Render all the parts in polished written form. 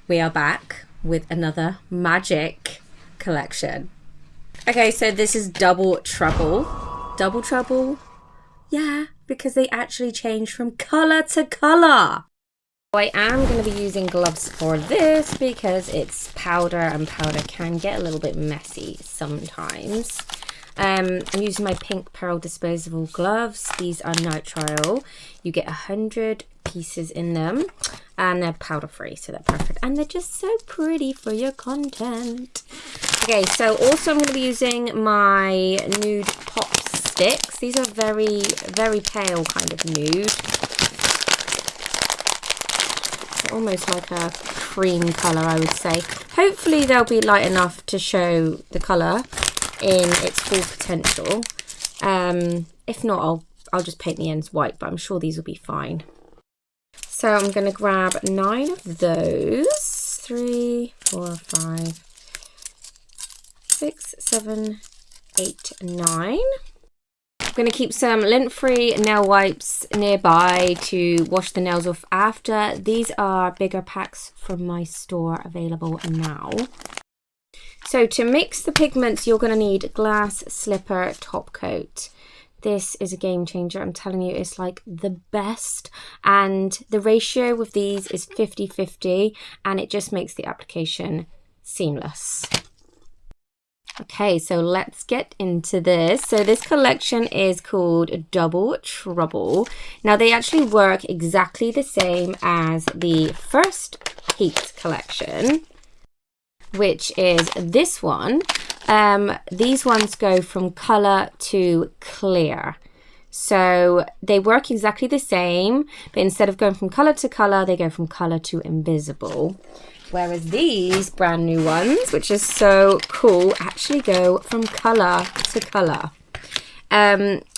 we are back with another magic collection. Okay, so this is Double Trouble. Double Trouble? Yeah, because they actually change from colour to colour. I am going to be using gloves for this because it's powder and powder can get a little bit messy sometimes. I'm using my pink pearl disposable gloves. These are nitrile. You get 100 pieces in them and they're powder free, so they're perfect. And they're just so pretty for your content. Okay, so also I'm going to be using my nude pop sticks. These are very, very pale kind of nude. They're almost like a cream colour, I would say. Hopefully they'll be light enough to show the colour in its full potential. If not, I'll just paint the ends white, but I'm sure these will be fine. So I'm going to grab 9 of those. 3, 4, 5, 6, 7, 8, 9. I'm going to keep some lint-free nail wipes nearby to wash the nails off after. These are bigger packs from my store available now. So to mix the pigments, you're going to need glass slipper top coat. This is a game changer. I'm telling you, it's like the best. And the ratio with these is 50-50 and it just makes the application seamless. Okay, so let's get into this. So this collection is called Double Trouble. Now they actually work exactly the same as the first Heat collection, which is this one. These ones go from colour to clear. So they work exactly the same, but instead of going from colour to colour, they go from colour to invisible. Whereas these brand new ones, which is so cool, actually go from colour to colour.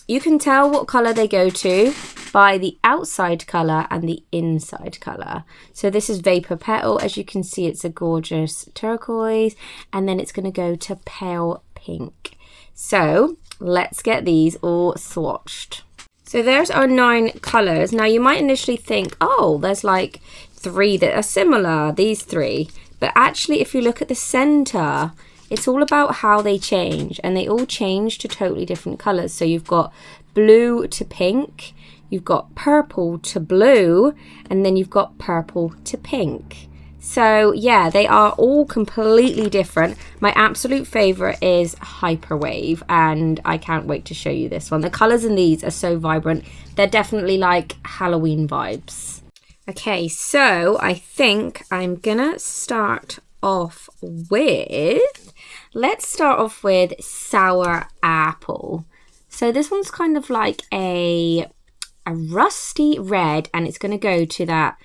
You can tell what colour they go to by the outside colour and the inside colour. So this is Vapor Petal. As you can see, it's a gorgeous turquoise, and then it's going to go to pale pink. So let's get these all swatched. So there's our 9 colours. Now you might initially think, oh, there's like 3 that are similar, these 3. But actually, if you look at the centre, it's all about how they change, and they all change to totally different colours. So you've got blue to pink, you've got purple to blue, and then you've got purple to pink. So yeah, they are all completely different. My absolute favourite is Hyperwave, and I can't wait to show you this one. The colours in these are so vibrant. They're definitely like Halloween vibes. Okay, so I think I'm gonna start off with, let's start off with Sour Apple. So this one's kind of like a rusty red, and it's going to go to that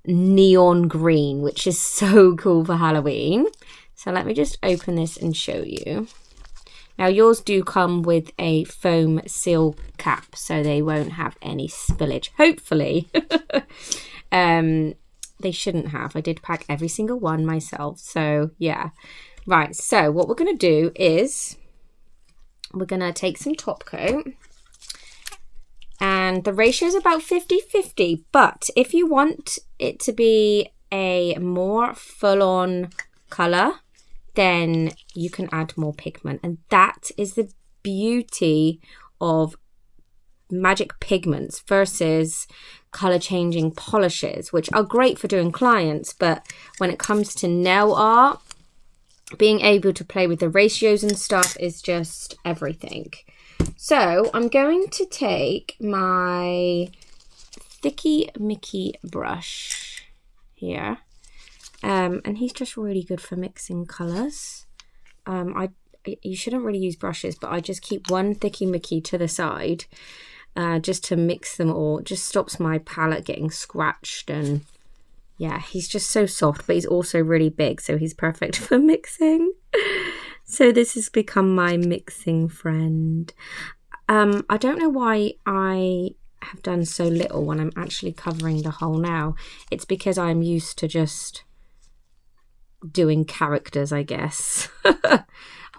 neon green, which is so cool for Halloween. So let me just open this and show you. Now yours do come with a foam seal cap, so they won't have any spillage, hopefully. They shouldn't have. I did pack every single one myself, so yeah. Right, so what we're going to do is we're going to take some top coat, and the ratio is about 50-50, but if you want it to be a more full-on colour, then you can add more pigment. And that is the beauty of magic pigments versus colour changing polishes, which are great for doing clients, but when it comes to nail art, being able to play with the ratios and stuff is just everything. So I'm going to take my Thicky Mickey brush here, and he's just really good for mixing colours. You shouldn't really use brushes, but I just keep one Thicky Mickey to the side just to mix them all. It just stops my palette getting scratched, and yeah, he's just so soft, but he's also really big, so he's perfect for mixing. So this has become my mixing friend. I don't know why I have done so little when I'm actually covering the whole nail. It's because I'm used to just doing characters, I guess. I'm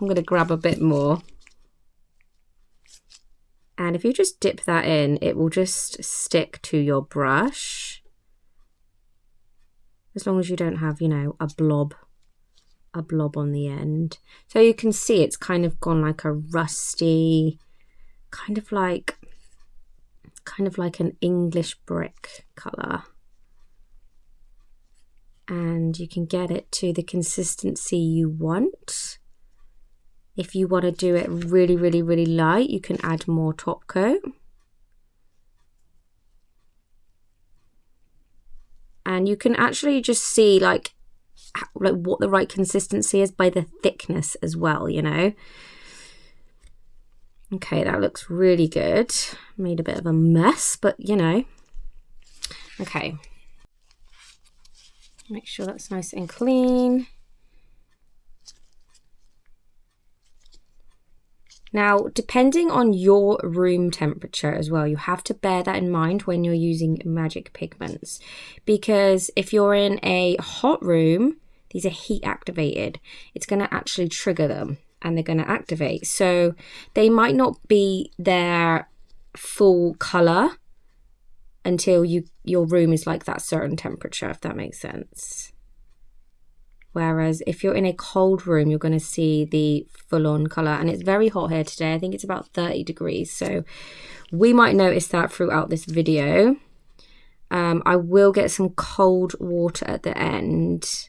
going to grab a bit more. And if you just dip that in, it will just stick to your brush. as long as you don't have, you know, a blob on the end. So you can see it's kind of gone like a rusty, kind of like an English brick color. And you can get it to the consistency you want. If you want to do it really, really, really light, you can add more top coat. And you can actually just see like what the right consistency is by the thickness as well, you know. Okay, that looks really good. Made a bit of a mess, but you know. Okay. Make sure that's nice and clean. Now, depending on your room temperature as well, you have to bear that in mind when you're using magic pigments. Because if you're in a hot room, these are heat activated. It's going to actually trigger them and they're going to activate. So they might not be their full color until your room is like that certain temperature, if that makes sense. Whereas if you're in a cold room, you're going to see the full-on colour. And it's very hot here today. I think it's about 30 degrees. So we might notice that throughout this video. I will get some cold water at the end.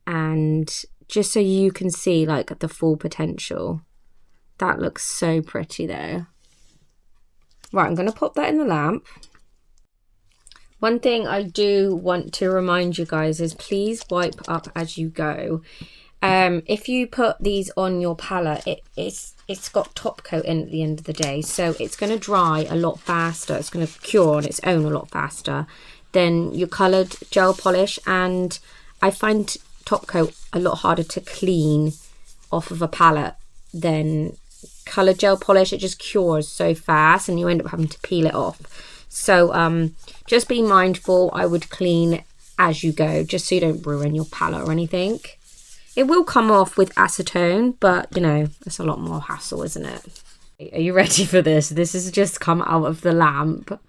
And just so you can see like the full potential. That looks so pretty though. Right, I'm going to pop that in the lamp. One thing I do want to remind you guys is please wipe up as you go. If you put these on your palette, it's got top coat in at the end of the day, so it's going to dry a lot faster. It's going to cure on its own a lot faster than your coloured gel polish, and I find top coat a lot harder to clean off of a palette than coloured gel polish. It just cures so fast and you end up having to peel it off. So just be mindful. I would clean as you go, just so you don't ruin your palette or anything. It will come off with acetone, but you know, it's a lot more hassle, isn't it? Are you ready for this? This has just come out of the lamp.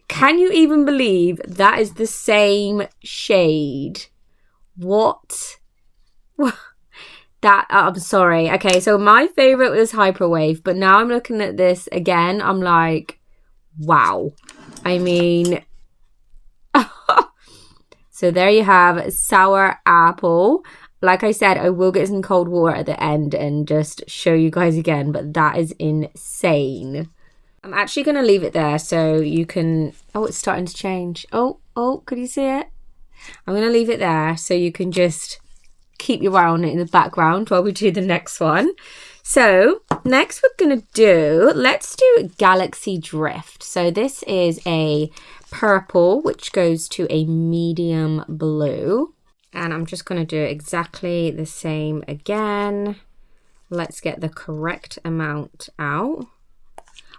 Can you even believe that is the same shade? What? That, I'm sorry. Okay, so my favorite was hyperwave, but now I'm looking at this again, I'm like, wow. I mean, so there you have sour apple. Like I said, I will get some cold water at the end and just show you guys again, but that is insane. I'm actually going to leave it there so you can, oh, it's starting to change. Oh, could you see it? I'm going to leave it there so you can just keep your eye on it in the background while we do the next one. So next we're going to do, let's do Galaxy Drift. So this is a purple, which goes to a medium blue. And I'm just going to do exactly the same again. Let's get the correct amount out.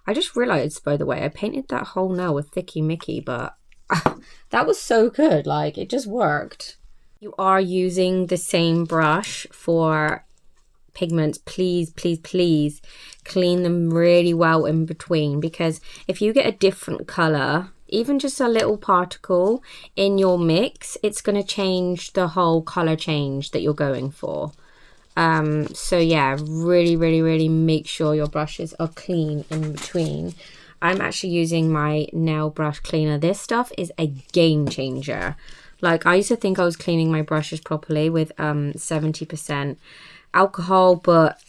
I just realized, by the way, I painted that whole nail with Thicky Mickey, but that was so good. Like, it just worked. You are using the same brush for pigments. Please, please, please clean them really well in between, because if you get a different color, even just a little particle in your mix, it's going to change the whole color change that you're going for. So yeah, really, really, really make sure your brushes are clean in between. I'm actually using my nail brush cleaner. This stuff is a game changer. Like, I used to think I was cleaning my brushes properly with 70% alcohol, but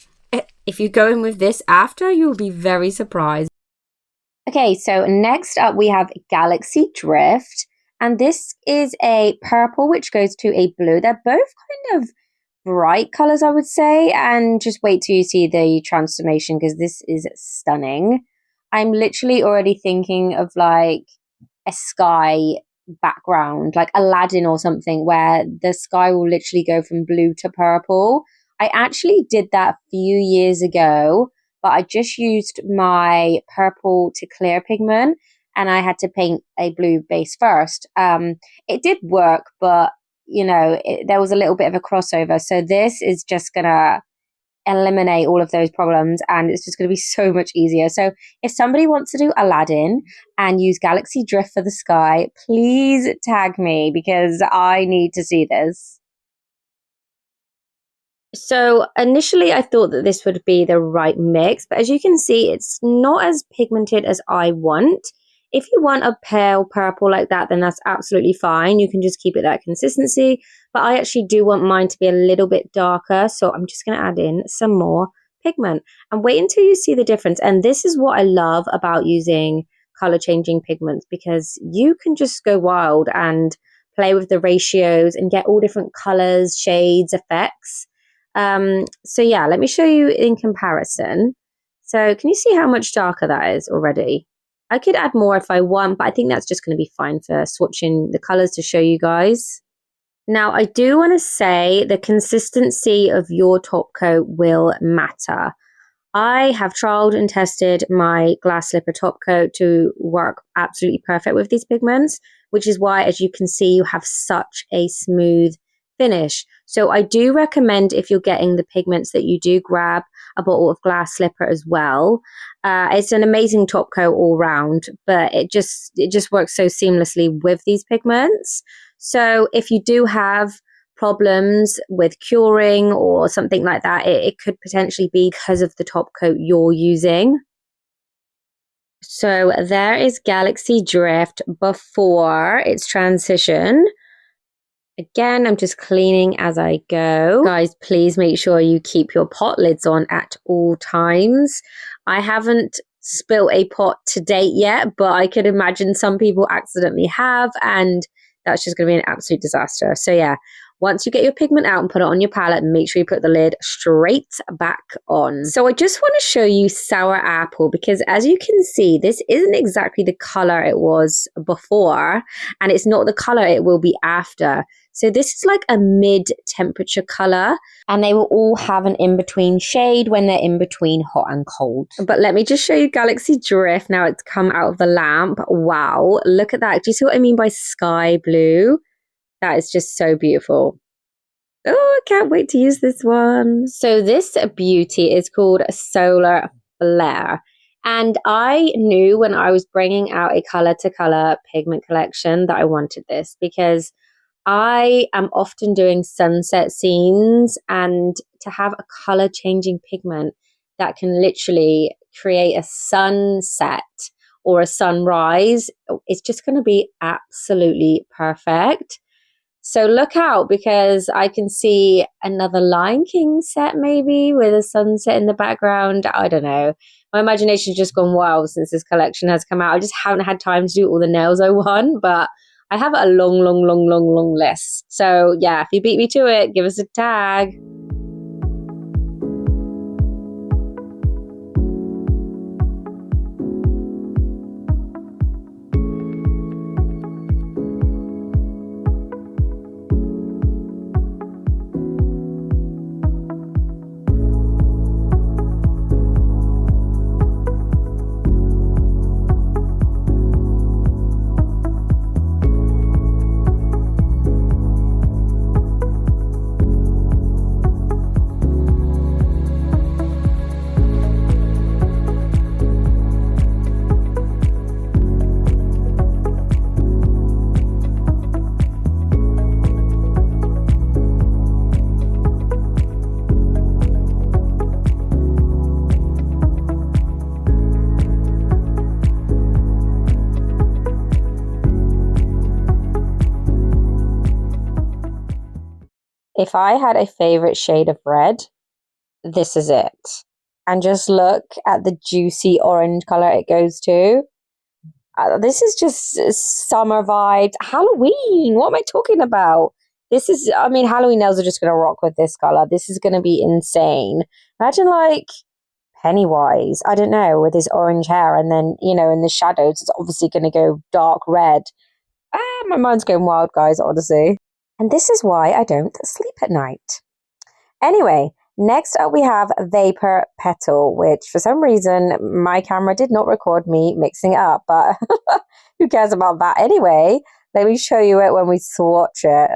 if you go in with this after, you'll be very surprised. Okay, so next up we have Galaxy Drift, and this is a purple which goes to a blue. They're both kind of bright colors, I would say, and just wait till you see the transformation because this is stunning. I'm literally already thinking of like a sky background, like Aladdin or something, where the sky will literally go from blue to purple. I actually did that a few years ago, but I just used my purple to clear pigment and I had to paint a blue base first. It did work, but you know, there was a little bit of a crossover. So this is just gonna eliminate all of those problems, and it's just going to be so much easier. So if somebody wants to do Aladdin and use Galaxy Drift for the sky, please tag me because I need to see this. So initially I thought that this would be the right mix, but as you can see, it's not as pigmented as I want. If you want a pale purple like that, then that's absolutely fine. You can just keep it that consistency, but I actually do want mine to be a little bit darker. So I'm just going to add in some more pigment and wait until you see the difference. And this is what I love about using color changing pigments, because you can just go wild and play with the ratios and get all different colors, shades, effects. So yeah, let me show you in comparison. So can you see how much darker that is already? I could add more if I want, but I think that's just going to be fine for swatching the colors to show you guys. Now, I do want to say the consistency of your top coat will matter. I have trialed and tested my glass slipper top coat to work absolutely perfect with these pigments, which is why, as you can see, you have such a smooth finish. So I do recommend, if you're getting the pigments, that you do grab a bottle of glass slipper as well. It's an amazing top coat all round, but it just works so seamlessly with these pigments. So if you do have problems with curing or something like that, it could potentially be because of the top coat you're using. So there is Galaxy Drift before its transition. Again, I'm just cleaning as I go. Guys, please make sure you keep your pot lids on at all times. I haven't spilt a pot to date yet, but I could imagine some people accidentally have, and that's just going to be an absolute disaster. So yeah, once you get your pigment out and put it on your palette, make sure you put the lid straight back on. So I just want to show you Sour Apple, because as you can see, this isn't exactly the color it was before, and it's not the color it will be after. So this is like a mid-temperature color, and they will all have an in-between shade when they're in between hot and cold. But let me just show you Galaxy Drift. Now it's come out of the lamp. Wow, look at that. Do you see what I mean by sky blue? That is just so beautiful. Oh, I can't wait to use this one. So this beauty is called Solar Flare. And I knew when I was bringing out a color to color pigment collection that I wanted this, because I am often doing sunset scenes, and to have a color changing pigment that can literally create a sunset or a sunrise, it's just going to be absolutely perfect. So look out, because I can see another Lion King set maybe with a sunset in the background. I don't know. My imagination's just gone wild since this collection has come out. I just haven't had time to do all the nails I want, but I have a long list. So yeah, if you beat me to it, give us a tag. If I had a favorite shade of red, this is it. And just look at the juicy orange color it goes to. This is just summer vibes. Halloween, what am I talking about? This is, I mean, Halloween nails are just going to rock with this color. This is going to be insane. Imagine like Pennywise, I don't know, with his orange hair, and then, you know, in the shadows, it's obviously going to go dark red. My mind's going wild, guys, honestly. And this is why I don't sleep at night. Anyway, next up we have Vapor Petal, which for some reason my camera did not record me mixing it up, but who cares about that anyway? Let me show you it when we swatch it.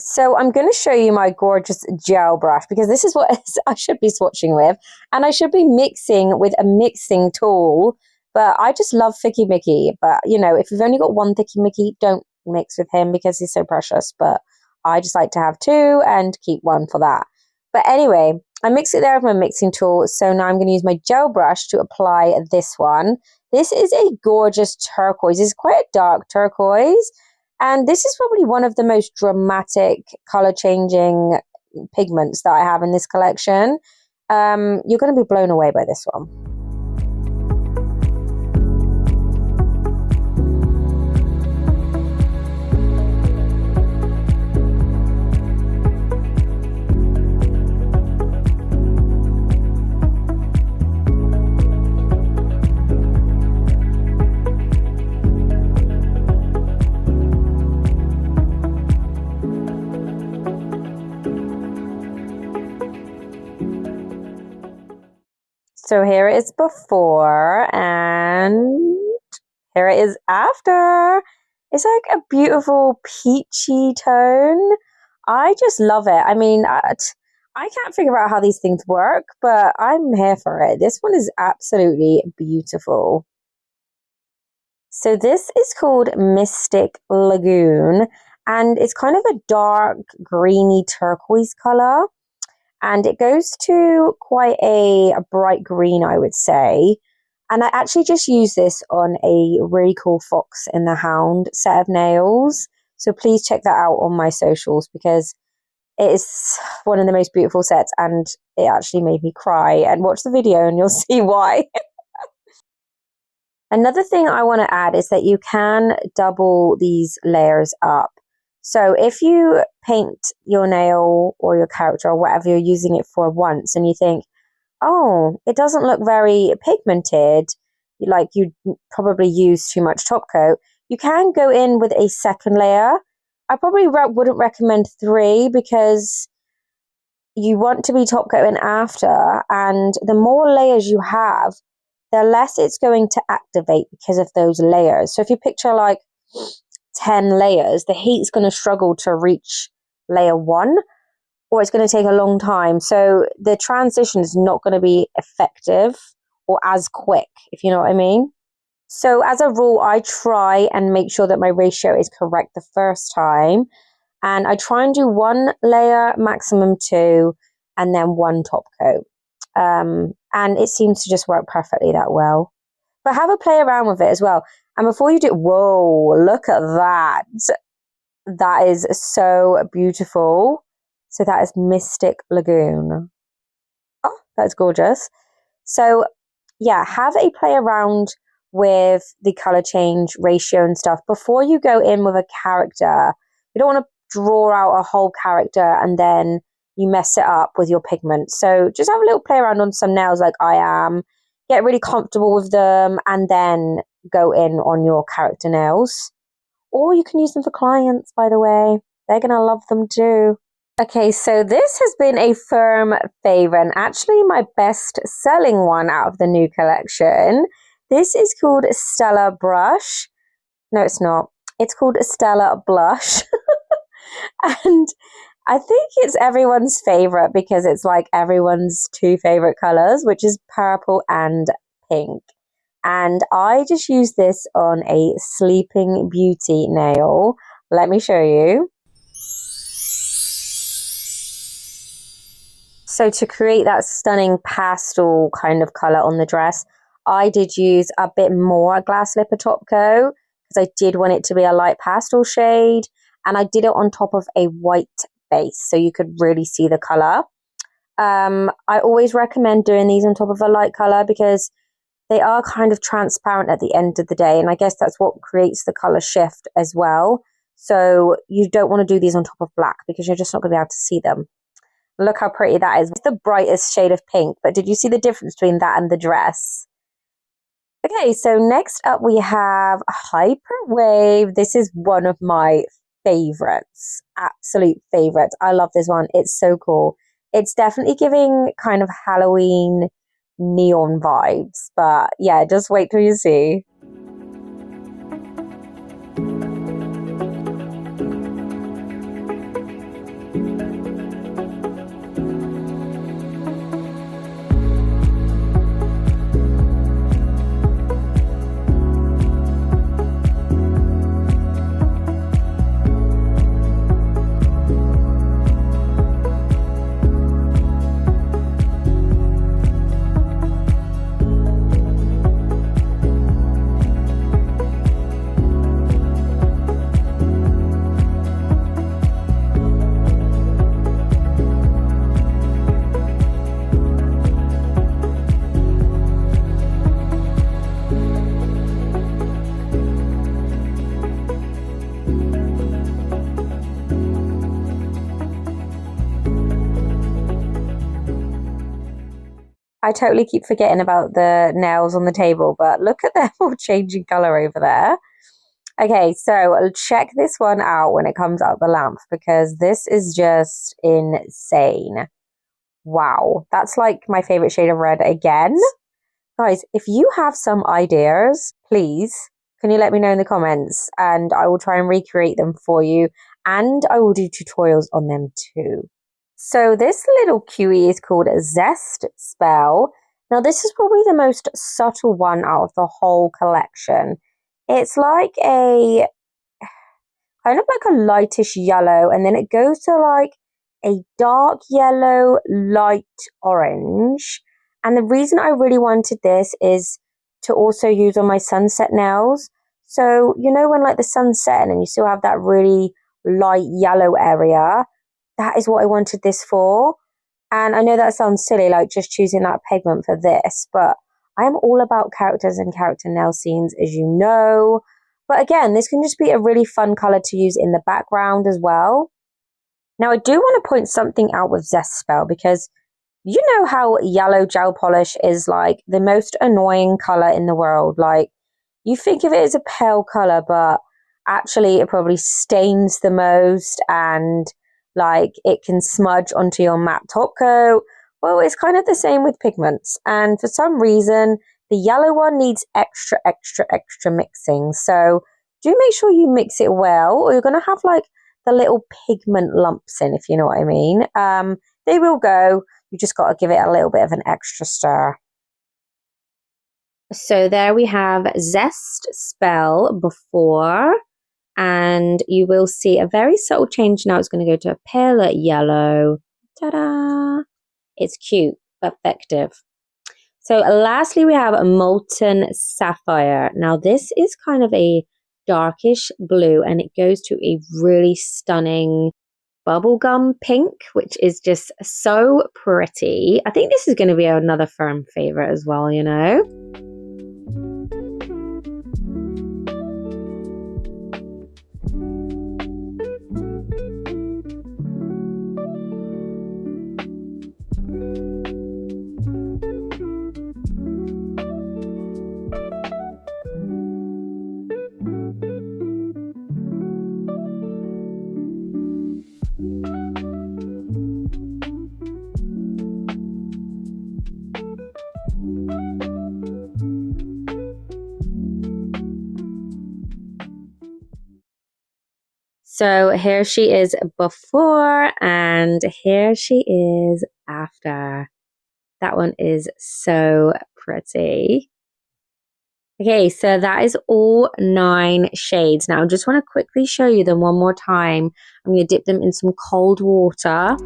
So I'm going to show you my gorgeous gel brush because this is what I should be swatching with, and I should be mixing with a mixing tool, but I just love Thicky Mickey. But you know, if you've only got one Thicky Mickey, don't mix with him because he's so precious, but I just like to have two and keep one for that. But anyway, I mix it there with my mixing tool, so now I'm going to use my gel brush to apply this one. This is a gorgeous turquoise. It's quite a dark turquoise. And this is probably one of the most dramatic color changing pigments that I have in this collection. You're going to be blown away by this one. So here it is before and here it is after. It's like a beautiful peachy tone. I just love it. I mean, I can't figure out how these things work, but I'm here for it. This one is absolutely beautiful. So this is called Mystic Lagoon, and it's kind of a dark greeny turquoise color. And it goes to quite a bright green, I would say. And I actually just use this on a really cool Fox in the Hound set of nails. So please check that out on my socials because it is one of the most beautiful sets and it actually made me cry. And watch the video and you'll see why. Another thing I want to add is that you can double these layers up. So if you paint your nail or your character or whatever you're using it for once and you think, oh, it doesn't look very pigmented, like you probably use too much top coat, you can go in with a second layer. I probably wouldn't recommend 3 because you want to be top coating after, and the more layers you have, the less it's going to activate because of those layers. So if you picture like 10 layers, the heat's going to struggle to reach layer 1, or it's going to take a long time. So the transition is not going to be effective or as quick, if you know what I mean. So as a rule, I try and make sure that my ratio is correct the first time. And I try and do 1 layer, maximum 2, and then 1 top coat. And it seems to just work perfectly that well. But have a play around with it as well. And before you do, whoa, look at that. That is so beautiful. So that is Mystic Lagoon. Oh, that's gorgeous. So yeah, have a play around with the color change ratio and stuff before you go in with a character. You don't want to draw out a whole character and then you mess it up with your pigment. So just have a little play around on some nails like I am. Get really comfortable with them and then go in on your character nails. Or you can use them for clients, by the way. They're going to love them too. Okay, so this has been a firm favorite and actually my best selling one out of the new collection. This is called Stella Brush. No, it's not. It's called Stella Blush. And I think it's everyone's favorite because it's like everyone's 2 favorite colors, which is purple and pink. And I just use this on a Sleeping Beauty nail. Let me show you. So to create that stunning pastel kind of color on the dress, I did use a bit more glass lipper top coat because I did want it to be a light pastel shade. And I did it on top of a white base so you could really see the color. I always recommend doing these on top of a light color because they are kind of transparent at the end of the day, and I guess that's what creates the color shift as well. So you don't want to do these on top of black because you're just not going to be able to see them. Look how pretty that is. It's the brightest shade of pink, but did you see the difference between that and the dress? Okay, so next up we have Hyperwave. This is one of my favorites, absolute favorites. I love this one. It's so cool. It's definitely giving kind of Halloween neon vibes, but yeah, just wait till you see. I totally keep forgetting about the nails on the table, but look at them all changing color over there. Okay, so check this one out when it comes out the lamp, because this is just insane. Wow, that's like my favorite shade of red again. Guys, if you have some ideas, please, can you let me know in the comments, and I will try and recreate them for you, and I will do tutorials on them too. So this little cutie is called Zest Spell. Now this is probably the most subtle one out of the whole collection. It's like a kind of like a lightish yellow, and then it goes to like a dark yellow, light orange. And the reason I really wanted this is to also use on my sunset nails. So, you know, when like the sun's setting and you still have that really light yellow area, that is what I wanted this for. And I know that sounds silly, like just choosing that pigment for this, but I am all about characters and character nail scenes, as you know. But again, this can just be a really fun color to use in the background as well. Now, I do want to point something out with Zest Spell, because you know how yellow gel polish is like the most annoying color in the world. Like, you think of it as a pale color, but actually it probably stains the most, and like it can smudge onto your matte top coat. Well, it's kind of the same with pigments, and for some reason the yellow one needs extra mixing. So do make sure you mix it well, or you're going to have like the little pigment lumps in, if you know what I mean. They will go, you just got to give it a little bit of an extra stir. So there we have Zest Spell before, and you will see a very subtle change now. It's going to go to a paler yellow. Ta-da! It's cute, effective. So lastly, we have a Molten Sapphire. Now this is kind of a darkish blue, and it goes to a really stunning bubblegum pink, which is just so pretty. I think this is going to be another firm favorite as well, you know. So here she is before, and here she is after. That one is so pretty. Okay, so that is all 9 shades. Now I just want to quickly show you them one more time. I'm going to dip them in some cold water.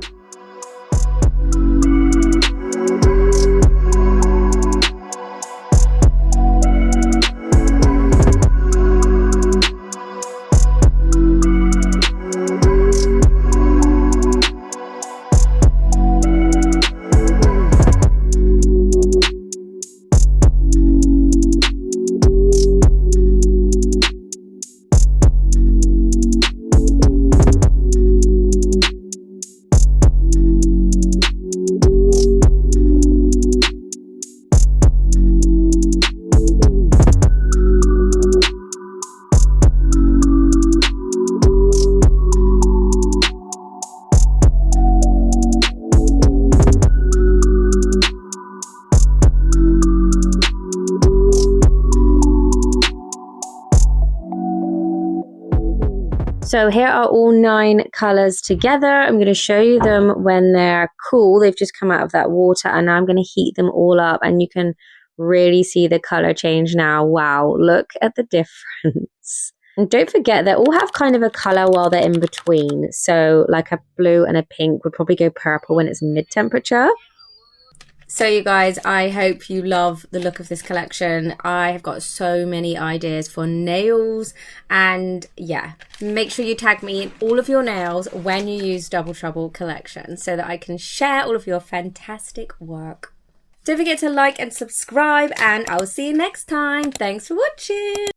So here are all 9 colors together. I'm going to show you them when they're cool. They've just come out of that water, and I'm going to heat them all up, and you can really see the color change now. Wow, look at the difference. And don't forget, they all have kind of a color while they're in between. So like a blue and a pink would probably go purple when it's mid-temperature. So you guys, I hope you love the look of this collection. I have got so many ideas for nails, and yeah, make sure you tag me in all of your nails when you use Double Trouble collection so that I can share all of your fantastic work. Don't forget to like and subscribe, and I'll see you next time. Thanks for watching.